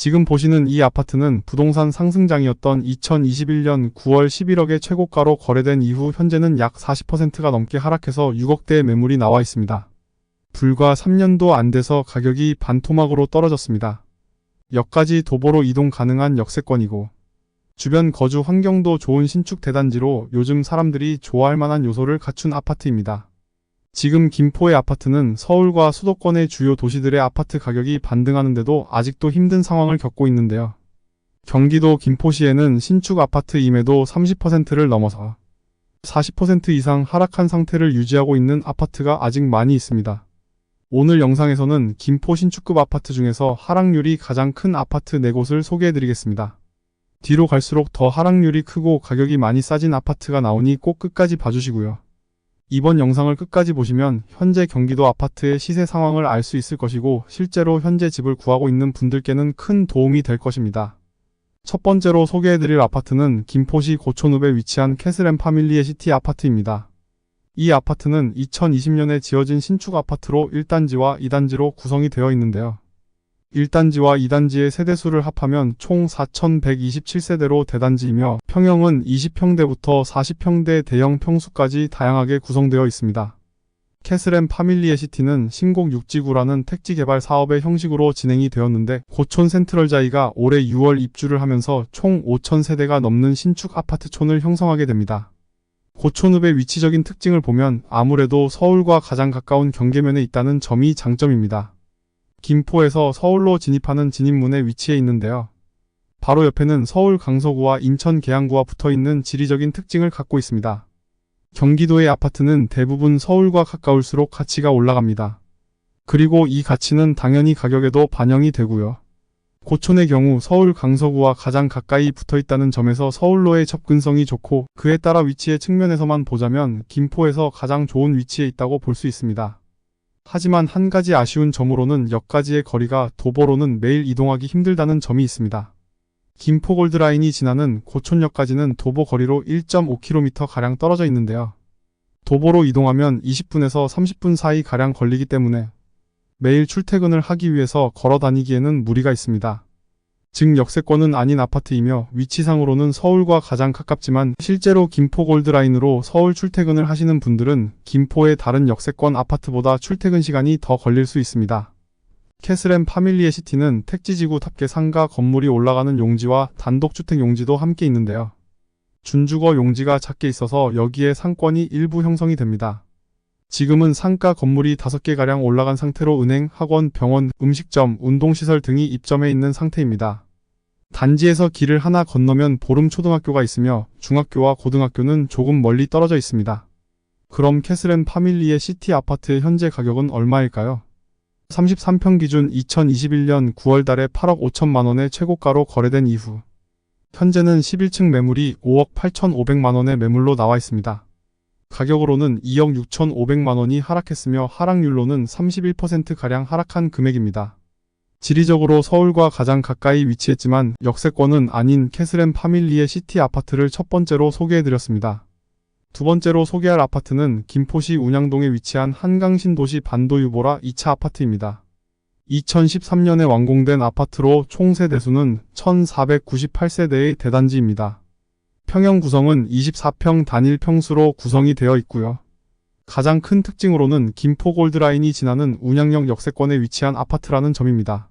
지금 보시는 이 아파트는 부동산 상승장이었던 2021년 9월 11억의 최고가로 거래된 이후 현재는 약 40%가 넘게 하락해서 6억대의 매물이 나와 있습니다. 불과 3년도 안 돼서 가격이 반토막으로 떨어졌습니다. 역까지 도보로 이동 가능한 역세권이고 주변 거주 환경도 좋은 신축 대단지로 요즘 사람들이 좋아할 만한 요소를 갖춘 아파트입니다. 지금 김포의 아파트는 서울과 수도권의 주요 도시들의 아파트 가격이 반등하는데도 아직도 힘든 상황을 겪고 있는데요. 경기도 김포시에는 신축 아파트임에도 30%를 넘어서 40% 이상 하락한 상태를 유지하고 있는 아파트가 아직 많이 있습니다. 오늘 영상에서는 김포 신축급 아파트 중에서 하락률이 가장 큰 아파트 4곳을 소개해드리겠습니다. 뒤로 갈수록 더 하락률이 크고 가격이 많이 싸진 아파트가 나오니 꼭 끝까지 봐주시고요. 이번 영상을 끝까지 보시면 현재 경기도 아파트의 시세 상황을 알 수 있을 것이고 실제로 현재 집을 구하고 있는 분들께는 큰 도움이 될 것입니다. 첫 번째로 소개해드릴 아파트는 김포시 고촌읍에 위치한 캐슬앤 파밀리의 시티 아파트입니다. 이 아파트는 2020년에 지어진 신축 아파트로 1단지와 2단지로 구성이 되어 있는데요. 1단지와 2단지의 세대수를 합하면 총 4,127세대로 대단지이며 평형은 20평대부터 40평대 대형 평수까지 다양하게 구성되어 있습니다. 캐슬앤 파밀리의 시티는 신곡 6지구라는 택지 개발 사업의 형식으로 진행이 되었는데 고촌 센트럴자이가 올해 6월 입주를 하면서 총 5,000세대가 넘는 신축 아파트촌을 형성하게 됩니다. 고촌읍의 위치적인 특징을 보면 아무래도 서울과 가장 가까운 경계면에 있다는 점이 장점입니다. 김포에서 서울로 진입하는 진입문에 위치해 있는데요. 바로 옆에는 서울 강서구와 인천 계양구와 붙어있는 지리적인 특징을 갖고 있습니다. 경기도의 아파트는 대부분 서울과 가까울수록 가치가 올라갑니다. 그리고 이 가치는 당연히 가격에도 반영이 되고요. 고촌의 경우 서울 강서구와 가장 가까이 붙어있다는 점에서 서울로의 접근성이 좋고 그에 따라 위치의 측면에서만 보자면 김포에서 가장 좋은 위치에 있다고 볼 수 있습니다. 하지만 한 가지 아쉬운 점으로는 역까지의 거리가 도보로는 매일 이동하기 힘들다는 점이 있습니다. 김포 골드라인이 지나는 고촌역까지는 도보 거리로 1.5km가량 떨어져 있는데요. 도보로 이동하면 20분에서 30분 사이 가량 걸리기 때문에 매일 출퇴근을 하기 위해서 걸어 다니기에는 무리가 있습니다. 즉 역세권은 아닌 아파트이며 위치상으로는 서울과 가장 가깝지만 실제로 김포 골드라인으로 서울 출퇴근을 하시는 분들은 김포의 다른 역세권 아파트보다 출퇴근 시간이 더 걸릴 수 있습니다. 캐슬앤 파밀리의 시티는 택지지구답게 상가 건물이 올라가는 용지와 단독주택 용지도 함께 있는데요. 준주거 용지가 작게 있어서 여기에 상권이 일부 형성이 됩니다. 지금은 상가 건물이 5개가량 올라간 상태로 은행, 학원, 병원, 음식점, 운동시설 등이 입점해 있는 상태입니다. 단지에서 길을 하나 건너면 보름초등학교가 있으며 중학교와 고등학교는 조금 멀리 떨어져 있습니다. 그럼 캐슬앤 파밀리의 시티 아파트의 현재 가격은 얼마일까요? 33평 기준 2021년 9월 달에 8억 5천만원의 최고가로 거래된 이후 현재는 11층 매물이 5억 8,500만원의 매물로 나와 있습니다. 가격으로는 2억 6,500만원이 하락했으며 하락률로는 31%가량 하락한 금액입니다. 지리적으로 서울과 가장 가까이 위치했지만 역세권은 아닌 캐슬앤 파밀리의 시티 아파트를 첫 번째로 소개해드렸습니다. 두 번째로 소개할 아파트는 김포시 운양동에 위치한 한강신도시 반도유보라 2차 아파트입니다. 2013년에 완공된 아파트로 총 세대수는 1,498세대의 대단지입니다. 평형 구성은 24평 단일 평수로 구성이 되어 있고요. 가장 큰 특징으로는 김포 골드라인이 지나는 운양역 역세권에 위치한 아파트라는 점입니다.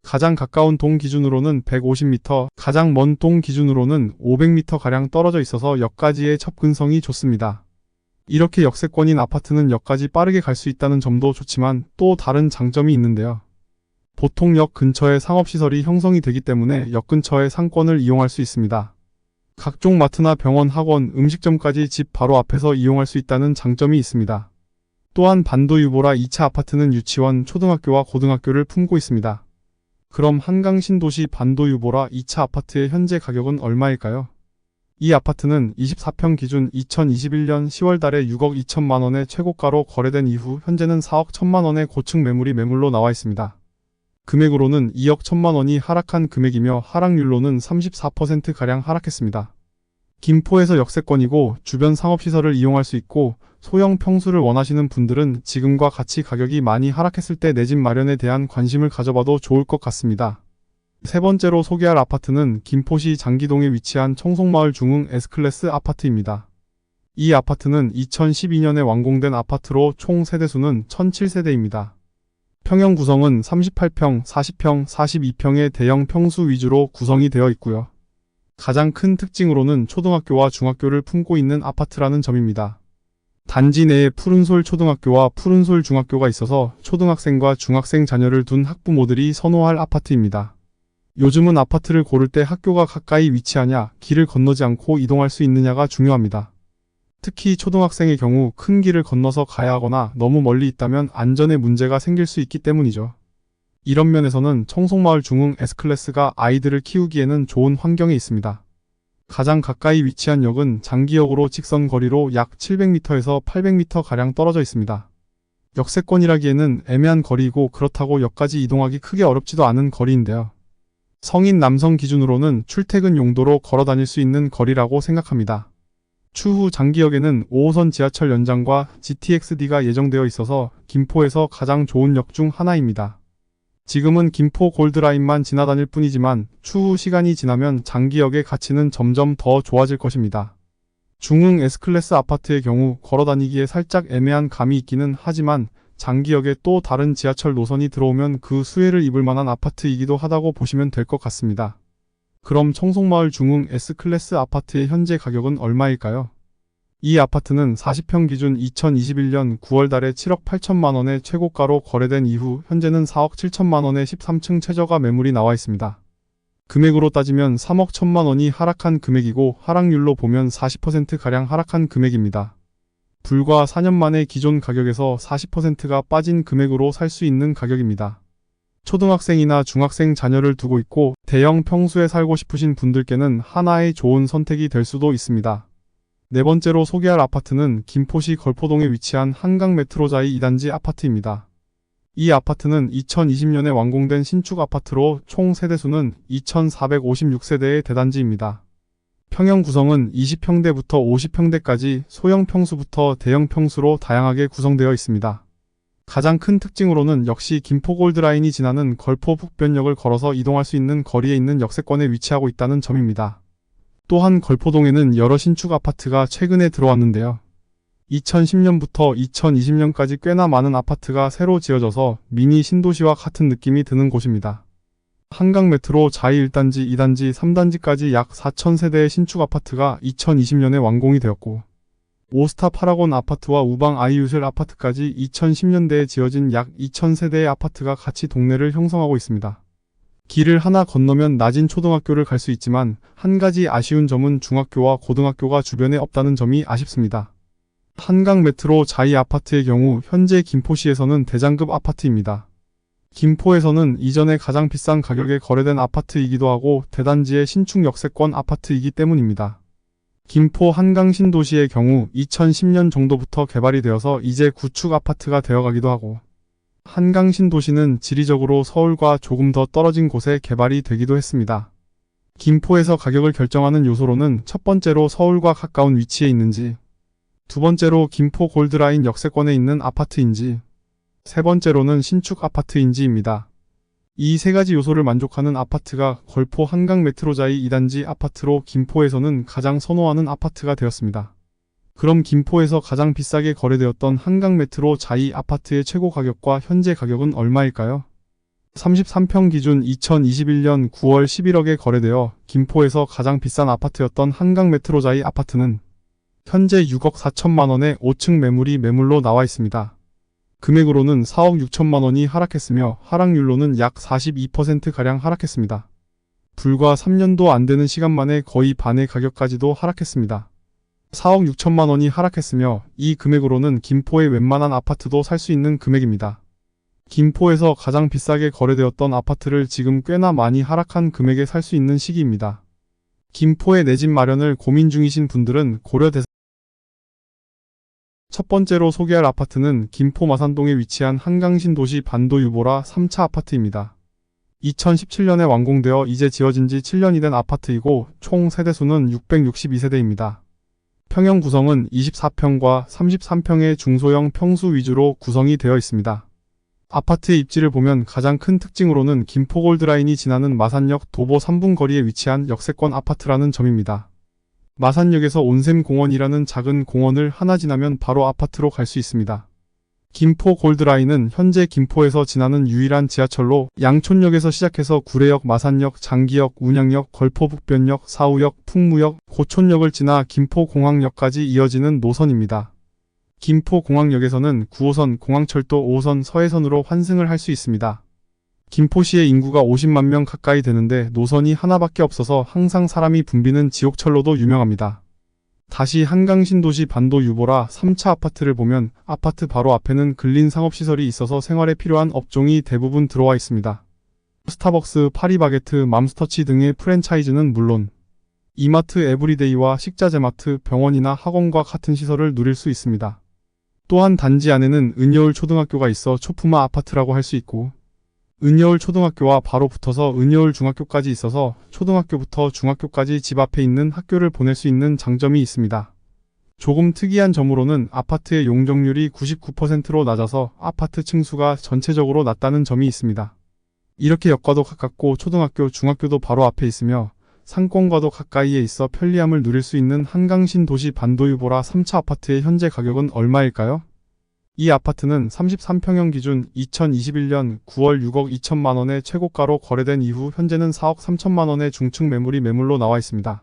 가장 가까운 동 기준으로는 150m, 가장 먼 동 기준으로는 500m가량 떨어져 있어서 역까지의 접근성이 좋습니다. 이렇게 역세권인 아파트는 역까지 빠르게 갈 수 있다는 점도 좋지만 또 다른 장점이 있는데요. 보통 역 근처에 상업시설이 형성이 되기 때문에 역 근처의 상권을 이용할 수 있습니다. 각종 마트나 병원, 학원, 음식점까지 집 바로 앞에서 이용할 수 있다는 장점이 있습니다. 또한 반도유보라 2차 아파트는 유치원, 초등학교와 고등학교를 품고 있습니다. 그럼 한강신도시 반도유보라 2차 아파트의 현재 가격은 얼마일까요? 이 아파트는 24평 기준 2021년 10월 달에 6억 2천만원의 최고가로 거래된 이후 현재는 4억 1천만원의 고층 매물이 매물로 나와 있습니다. 금액으로는 2억 1천만원이 하락한 금액이며 하락률로는 34%가량 하락했습니다. 김포에서 역세권이고 주변 상업시설을 이용할 수 있고 소형 평수를 원하시는 분들은 지금과 같이 가격이 많이 하락했을 때 내 집 마련에 대한 관심을 가져봐도 좋을 것 같습니다. 세 번째로 소개할 아파트는 김포시 장기동에 위치한 청송마을 중흥 S클래스 아파트입니다. 이 아파트는 2012년에 완공된 아파트로 총 세대수는 1007세대입니다. 평형 구성은 38평, 40평, 42평의 대형 평수 위주로 구성이 되어 있고요. 가장 큰 특징으로는 초등학교와 중학교를 품고 있는 아파트라는 점입니다. 단지 내에 푸른솔 초등학교와 푸른솔 중학교가 있어서 초등학생과 중학생 자녀를 둔 학부모들이 선호할 아파트입니다. 요즘은 아파트를 고를 때 학교가 가까이 위치하냐, 길을 건너지 않고 이동할 수 있느냐가 중요합니다. 특히 초등학생의 경우 큰 길을 건너서 가야 하거나 너무 멀리 있다면 안전에 문제가 생길 수 있기 때문이죠. 이런 면에서는 청송마을 중흥 S클래스가 아이들을 키우기에는 좋은 환경에 있습니다. 가장 가까이 위치한 역은 장기역으로 직선 거리로 약 700m에서 800m가량 떨어져 있습니다. 역세권이라기에는 애매한 거리이고 그렇다고 역까지 이동하기 크게 어렵지도 않은 거리인데요. 성인 남성 기준으로는 출퇴근 용도로 걸어 다닐 수 있는 거리라고 생각합니다. 추후 장기역에는 5호선 지하철 연장과 GTX-D가 예정되어 있어서 김포에서 가장 좋은 역 중 하나입니다. 지금은 김포 골드라인만 지나다닐 뿐이지만 추후 시간이 지나면 장기역의 가치는 점점 더 좋아질 것입니다. 중흥 S클래스 아파트의 경우 걸어 다니기에 살짝 애매한 감이 있기는 하지만 장기역에 또 다른 지하철 노선이 들어오면 그 수혜를 입을 만한 아파트이기도 하다고 보시면 될 것 같습니다. 그럼 청송마을 중흥 S클래스 아파트의 현재 가격은 얼마일까요? 이 아파트는 40평 기준 2021년 9월 달에 7억 8천만 원의 최고가로 거래된 이후 현재는 4억 7천만 원의 13층 최저가 매물이 나와 있습니다. 금액으로 따지면 3억 1천만 원이 하락한 금액이고 하락률로 보면 40%가량 하락한 금액입니다. 불과 4년 만에 기존 가격에서 40%가 빠진 금액으로 살 수 있는 가격입니다. 초등학생이나 중학생 자녀를 두고 있고 대형 평수에 살고 싶으신 분들께는 하나의 좋은 선택이 될 수도 있습니다. 네 번째로 소개할 아파트는 김포시 걸포동에 위치한 한강메트로자이 2단지 아파트입니다. 이 아파트는 2020년에 완공된 신축 아파트로 총 세대수는 2456세대의 대단지입니다. 평형 구성은 20평대부터 50평대까지 소형 평수부터 대형 평수로 다양하게 구성되어 있습니다. 가장 큰 특징으로는 역시 김포 골드라인이 지나는 걸포 북변역을 걸어서 이동할 수 있는 거리에 있는 역세권에 위치하고 있다는 점입니다. 또한 걸포동에는 여러 신축 아파트가 최근에 들어왔는데요. 2010년부터 2020년까지 꽤나 많은 아파트가 새로 지어져서 미니 신도시와 같은 느낌이 드는 곳입니다. 한강메트로 자이 1단지, 2단지, 3단지까지 약 4,000세대의 신축 아파트가 2020년에 완공이 되었고 오스타 파라곤 아파트와 우방 아이유슬 아파트까지 2010년대에 지어진 약 2,000세대의 아파트가 같이 동네를 형성하고 있습니다. 길을 하나 건너면 낮은 초등학교를 갈 수 있지만 한 가지 아쉬운 점은 중학교와 고등학교가 주변에 없다는 점이 아쉽습니다. 한강메트로 자이 아파트의 경우 현재 김포시에서는 대장급 아파트입니다. 김포에서는 이전에 가장 비싼 가격에 거래된 아파트이기도 하고 대단지의 신축 역세권 아파트이기 때문입니다. 김포 한강신도시의 경우 2010년 정도부터 개발이 되어서 이제 구축 아파트가 되어가기도 하고 한강신도시는 지리적으로 서울과 조금 더 떨어진 곳에 개발이 되기도 했습니다. 김포에서 가격을 결정하는 요소로는 첫 번째로 서울과 가까운 위치에 있는지, 두 번째로 김포 골드라인 역세권에 있는 아파트인지, 세 번째로는 신축 아파트인지입니다. 이 세 가지 요소를 만족하는 아파트가 걸포 한강메트로자이 2단지 아파트로 김포에서는 가장 선호하는 아파트가 되었습니다. 그럼 김포에서 가장 비싸게 거래되었던 한강메트로 자이 아파트의 최고 가격과 현재 가격은 얼마일까요? 33평 기준 2021년 9월 11억에 거래되어 김포에서 가장 비싼 아파트였던 한강메트로자이 아파트는 현재 6억 4천만 원의 5층 매물이 매물로 나와 있습니다. 금액으로는 4억 6천만 원이 하락했으며 하락률로는 약 42%가량 하락했습니다. 불과 3년도 안 되는 시간 만에 거의 반의 가격까지도 하락했습니다. 4억 6천만 원이 하락했으며 이 금액으로는 김포의 웬만한 아파트도 살 수 있는 금액입니다. 김포에서 가장 비싸게 거래되었던 아파트를 지금 꽤나 많이 하락한 금액에 살 수 있는 시기입니다. 김포에 내 집 마련을 고민 중이신 분들은 고려 대상 첫 번째로 소개할 아파트는 김포 마산동에 위치한 한강신도시 반도유보라 3차 아파트입니다. 2017년에 완공되어 이제 지어진 지 7년이 된 아파트이고 총 세대수는 662세대입니다. 평형 구성은 24평과 33평의 중소형 평수 위주로 구성이 되어 있습니다. 아파트의 입지를 보면 가장 큰 특징으로는 김포 골드라인이 지나는 마산역 도보 3분 거리에 위치한 역세권 아파트라는 점입니다. 마산역에서 온샘공원이라는 작은 공원을 하나 지나면 바로 아파트로 갈 수 있습니다. 김포 골드라인은 현재 김포에서 지나는 유일한 지하철로 양촌역에서 시작해서 구례역, 마산역, 장기역, 운양역, 걸포북변역, 사우역, 풍무역, 고촌역을 지나 김포공항역까지 이어지는 노선입니다. 김포공항역에서는 9호선, 공항철도 5호선, 서해선으로 환승을 할 수 있습니다. 김포시의 인구가 50만 명 가까이 되는데 노선이 하나밖에 없어서 항상 사람이 붐비는 지옥철로도 유명합니다. 다시 한강신도시 반도 유보라 3차 아파트를 보면 아파트 바로 앞에는 근린 상업시설이 있어서 생활에 필요한 업종이 대부분 들어와 있습니다. 스타벅스, 파리바게트, 맘스터치 등의 프랜차이즈는 물론 이마트 에브리데이와 식자재마트, 병원이나 학원과 같은 시설을 누릴 수 있습니다. 또한 단지 안에는 은여울 초등학교가 있어 초품화 아파트라고 할 수 있고 은여울 초등학교와 바로 붙어서 은여울 중학교까지 있어서 초등학교부터 중학교까지 집 앞에 있는 학교를 보낼 수 있는 장점이 있습니다. 조금 특이한 점으로는 아파트의 용적률이 99%로 낮아서 아파트 층수가 전체적으로 낮다는 점이 있습니다. 이렇게 역과도 가깝고 초등학교, 중학교도 바로 앞에 있으며 상권과도 가까이에 있어 편리함을 누릴 수 있는 한강신도시 반도유보라 3차 아파트의 현재 가격은 얼마일까요? 이 아파트는 33평형 기준 2021년 9월 6억 2천만 원의 최고가로 거래된 이후 현재는 4억 3천만 원의 중층 매물이 매물로 나와 있습니다.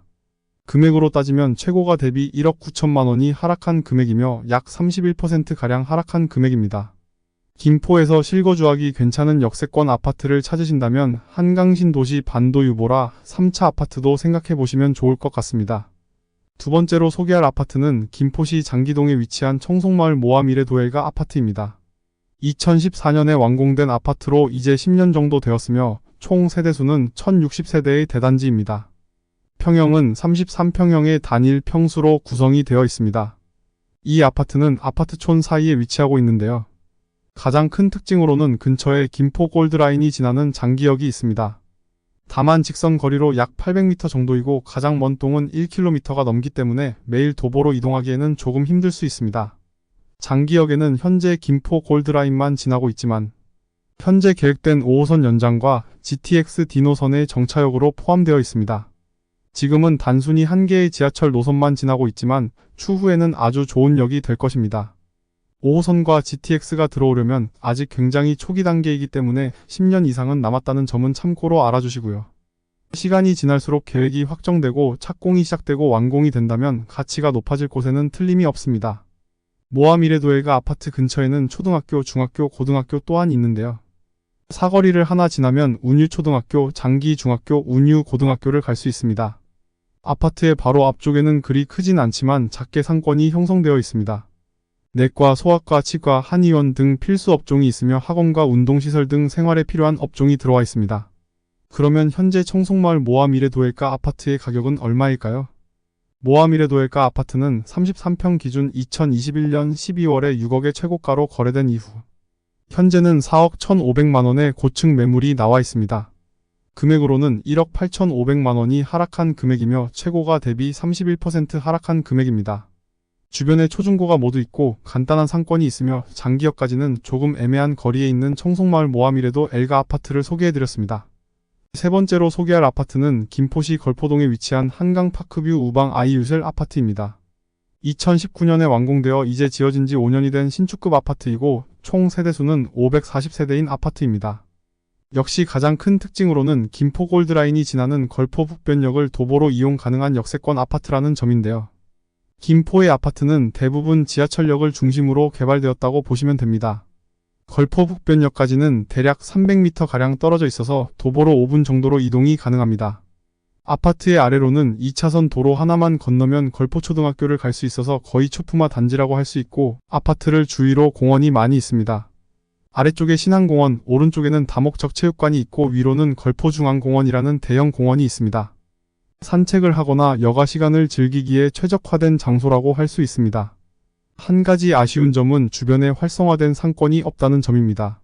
금액으로 따지면 최고가 대비 1억 9천만 원이 하락한 금액이며 약 31%가량 하락한 금액입니다. 김포에서 실거주하기 괜찮은 역세권 아파트를 찾으신다면 한강신도시 반도유보라 3차 아파트도 생각해보시면 좋을 것 같습니다. 두 번째로 소개할 아파트는 김포시 장기동에 위치한 청송마을 모아미래도엘가 아파트입니다. 2014년에 완공된 아파트로 이제 10년 정도 되었으며 총 세대수는 1060세대의 대단지입니다. 평형은 33평형의 단일 평수로 구성이 되어 있습니다. 이 아파트는 아파트촌 사이에 위치하고 있는데요. 가장 큰 특징으로는 근처에 김포 골드라인이 지나는 장기역이 있습니다. 다만 직선 거리로 약 800m 정도이고 가장 먼 동은 1km가 넘기 때문에 매일 도보로 이동하기에는 조금 힘들 수 있습니다. 장기역에는 현재 김포 골드라인만 지나고 있지만 현재 계획된 5호선 연장과 GTX 디노선의 정차역으로 포함되어 있습니다. 지금은 단순히 한 개의 지하철 노선만 지나고 있지만 추후에는 아주 좋은 역이 될 것입니다. 5호선과 GTX가 들어오려면 아직 굉장히 초기 단계이기 때문에 10년 이상은 남았다는 점은 참고로 알아주시고요. 시간이 지날수록 계획이 확정되고 착공이 시작되고 완공이 된다면 가치가 높아질 곳에는 틀림이 없습니다. 모아미래도엘가 아파트 근처에는 초등학교, 중학교, 고등학교 또한 있는데요. 사거리를 하나 지나면 운유초등학교, 장기중학교, 운유고등학교를 갈 수 있습니다. 아파트의 바로 앞쪽에는 그리 크진 않지만 작게 상권이 형성되어 있습니다. 내과, 소아과, 치과, 한의원 등 필수 업종이 있으며 학원과 운동시설 등 생활에 필요한 업종이 들어와 있습니다. 그러면 현재 청송마을 모아미래도엘가 아파트의 가격은 얼마일까요? 모아미래도엘가 아파트는 33평 기준 2021년 12월에 6억의 최고가로 거래된 이후 현재는 4억 1,500만원의 고층 매물이 나와 있습니다. 금액으로는 1억 8,500만원이 하락한 금액이며 최고가 대비 31% 하락한 금액입니다. 주변에 초중고가 모두 있고 간단한 상권이 있으며 장기역까지는 조금 애매한 거리에 있는 청송마을 모아미래도엘가 아파트를 소개해드렸습니다. 세 번째로 소개할 아파트는 김포시 걸포동에 위치한 한강파크뷰 우방 아이유셀 아파트입니다. 2019년에 완공되어 이제 지어진 지 5년이 된 신축급 아파트이고 총 세대수는 540세대인 아파트입니다. 역시 가장 큰 특징으로는 김포 골드라인이 지나는 걸포북변역을 도보로 이용 가능한 역세권 아파트라는 점인데요. 김포의 아파트는 대부분 지하철역을 중심으로 개발되었다고 보시면 됩니다. 걸포북변역까지는 대략 300m가량 떨어져 있어서 도보로 5분 정도로 이동이 가능합니다. 아파트의 아래로는 2차선 도로 하나만 건너면 걸포초등학교를 갈 수 있어서 거의 초품화 단지라고 할 수 있고 아파트를 주위로 공원이 많이 있습니다. 아래쪽에 신안공원, 오른쪽에는 다목적 체육관이 있고 위로는 걸포중앙공원이라는 대형 공원이 있습니다. 산책을 하거나 여가 시간을 즐기기에 최적화된 장소라고 할 수 있습니다. 한 가지 아쉬운 점은 주변에 활성화된 상권이 없다는 점입니다.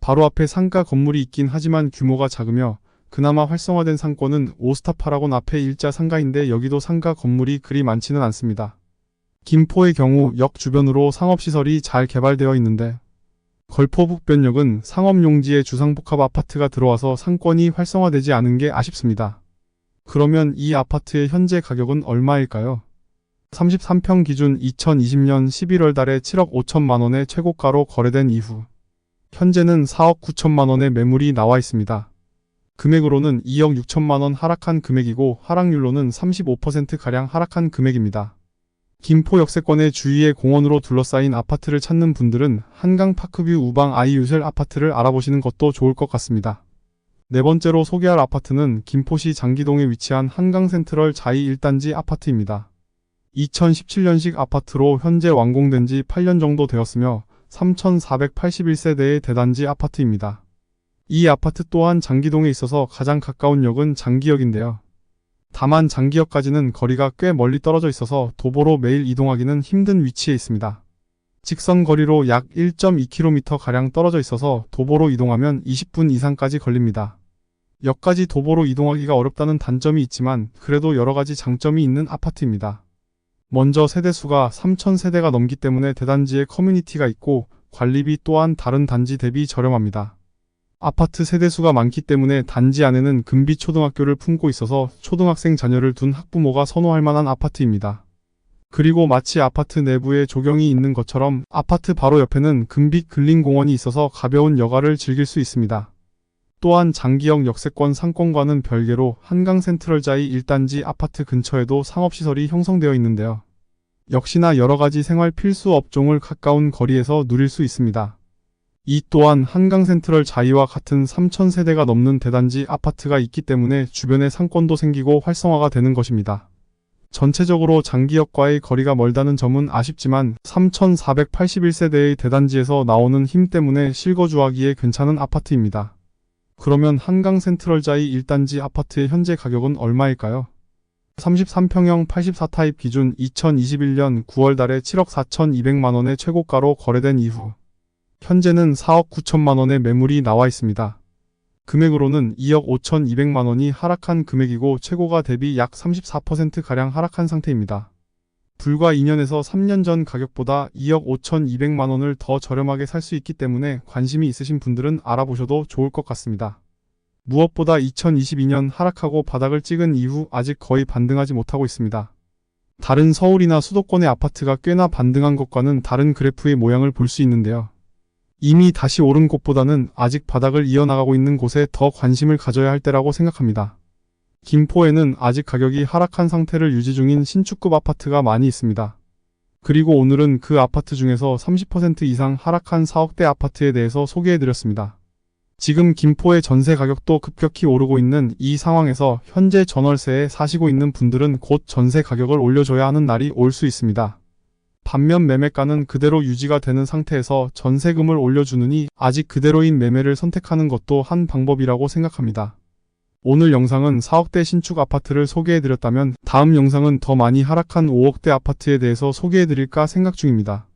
바로 앞에 상가 건물이 있긴 하지만 규모가 작으며 그나마 활성화된 상권은 오스타파라곤 앞에 일자 상가인데 여기도 상가 건물이 그리 많지는 않습니다. 김포의 경우 역 주변으로 상업시설이 잘 개발되어 있는데 걸포북변역은 상업용지에 주상복합 아파트가 들어와서 상권이 활성화되지 않은 게 아쉽습니다. 그러면 이 아파트의 현재 가격은 얼마일까요? 33평 기준 2020년 11월 달에 7억 5천만 원의 최고가로 거래된 이후 현재는 4억 9천만 원의 매물이 나와 있습니다. 금액으로는 2억 6천만 원 하락한 금액이고 하락률로는 35%가량 하락한 금액입니다. 김포 역세권의 주위의 공원으로 둘러싸인 아파트를 찾는 분들은 한강 파크뷰 우방 아이유셀 아파트를 알아보시는 것도 좋을 것 같습니다. 네 번째로 소개할 아파트는 김포시 장기동에 위치한 한강센트럴 자이 1단지 아파트입니다. 2017년식 아파트로 현재 완공된 지 8년 정도 되었으며 3,481세대의 대단지 아파트입니다. 이 아파트 또한 장기동에 있어서 가장 가까운 역은 장기역인데요. 다만 장기역까지는 거리가 꽤 멀리 떨어져 있어서 도보로 매일 이동하기는 힘든 위치에 있습니다. 직선 거리로 약 1.2km가량 떨어져 있어서 도보로 이동하면 20분 이상까지 걸립니다. 역까지 도보로 이동하기가 어렵다는 단점이 있지만 그래도 여러가지 장점이 있는 아파트입니다. 먼저 세대수가 3,000세대가 넘기 때문에 대단지에 커뮤니티가 있고 관리비 또한 다른 단지 대비 저렴합니다. 아파트 세대수가 많기 때문에 단지 안에는 금비초등학교를 품고 있어서 초등학생 자녀를 둔 학부모가 선호할 만한 아파트입니다. 그리고 마치 아파트 내부에 조경이 있는 것처럼 아파트 바로 옆에는 금빛 근린공원이 있어서 가벼운 여가를 즐길 수 있습니다. 또한 장기역 역세권 상권과는 별개로 한강센트럴자이 1단지 아파트 근처에도 상업시설이 형성되어 있는데요. 역시나 여러가지 생활 필수 업종을 가까운 거리에서 누릴 수 있습니다. 이 또한 한강센트럴 자이와 같은 3,000세대가 넘는 대단지 아파트가 있기 때문에 주변에 상권도 생기고 활성화가 되는 것입니다. 전체적으로 장기역과의 거리가 멀다는 점은 아쉽지만 3,481세대의 대단지에서 나오는 힘 때문에 실거주하기에 괜찮은 아파트입니다. 그러면 한강센트럴자이 1단지 아파트의 현재 가격은 얼마일까요? 33평형 84타입 기준 2021년 9월 달에 7억 4,200만원의 최고가로 거래된 이후 현재는 4억 9천만 원의 매물이 나와 있습니다. 금액으로는 2억 5,200만원이 하락한 금액이고 최고가 대비 약 34%가량 하락한 상태입니다. 불과 2년에서 3년 전 가격보다 2억 5,200만원을 더 저렴하게 살 수 있기 때문에 관심이 있으신 분들은 알아보셔도 좋을 것 같습니다. 무엇보다 2022년 하락하고 바닥을 찍은 이후 아직 거의 반등하지 못하고 있습니다. 다른 서울이나 수도권의 아파트가 꽤나 반등한 것과는 다른 그래프의 모양을 볼 수 있는데요. 이미 다시 오른 곳보다는 아직 바닥을 이어나가고 있는 곳에 더 관심을 가져야 할 때라고 생각합니다. 김포에는 아직 가격이 하락한 상태를 유지 중인 신축급 아파트가 많이 있습니다. 그리고 오늘은 그 아파트 중에서 30% 이상 하락한 4억대 아파트에 대해서 소개해드렸습니다. 지금 김포의 전세 가격도 급격히 오르고 있는 이 상황에서 현재 전월세에 사시고 있는 분들은 곧 전세 가격을 올려줘야 하는 날이 올 수 있습니다. 반면 매매가는 그대로 유지가 되는 상태에서 전세금을 올려주느니 아직 그대로인 매매를 선택하는 것도 한 방법이라고 생각합니다. 오늘 영상은 4억대 신축 아파트를 소개해드렸다면 다음 영상은 더 많이 하락한 5억대 아파트에 대해서 소개해드릴까 생각 중입니다.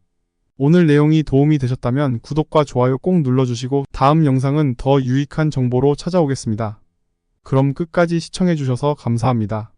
오늘 내용이 도움이 되셨다면 구독과 좋아요 꼭 눌러주시고 다음 영상은 더 유익한 정보로 찾아오겠습니다. 그럼 끝까지 시청해주셔서 감사합니다.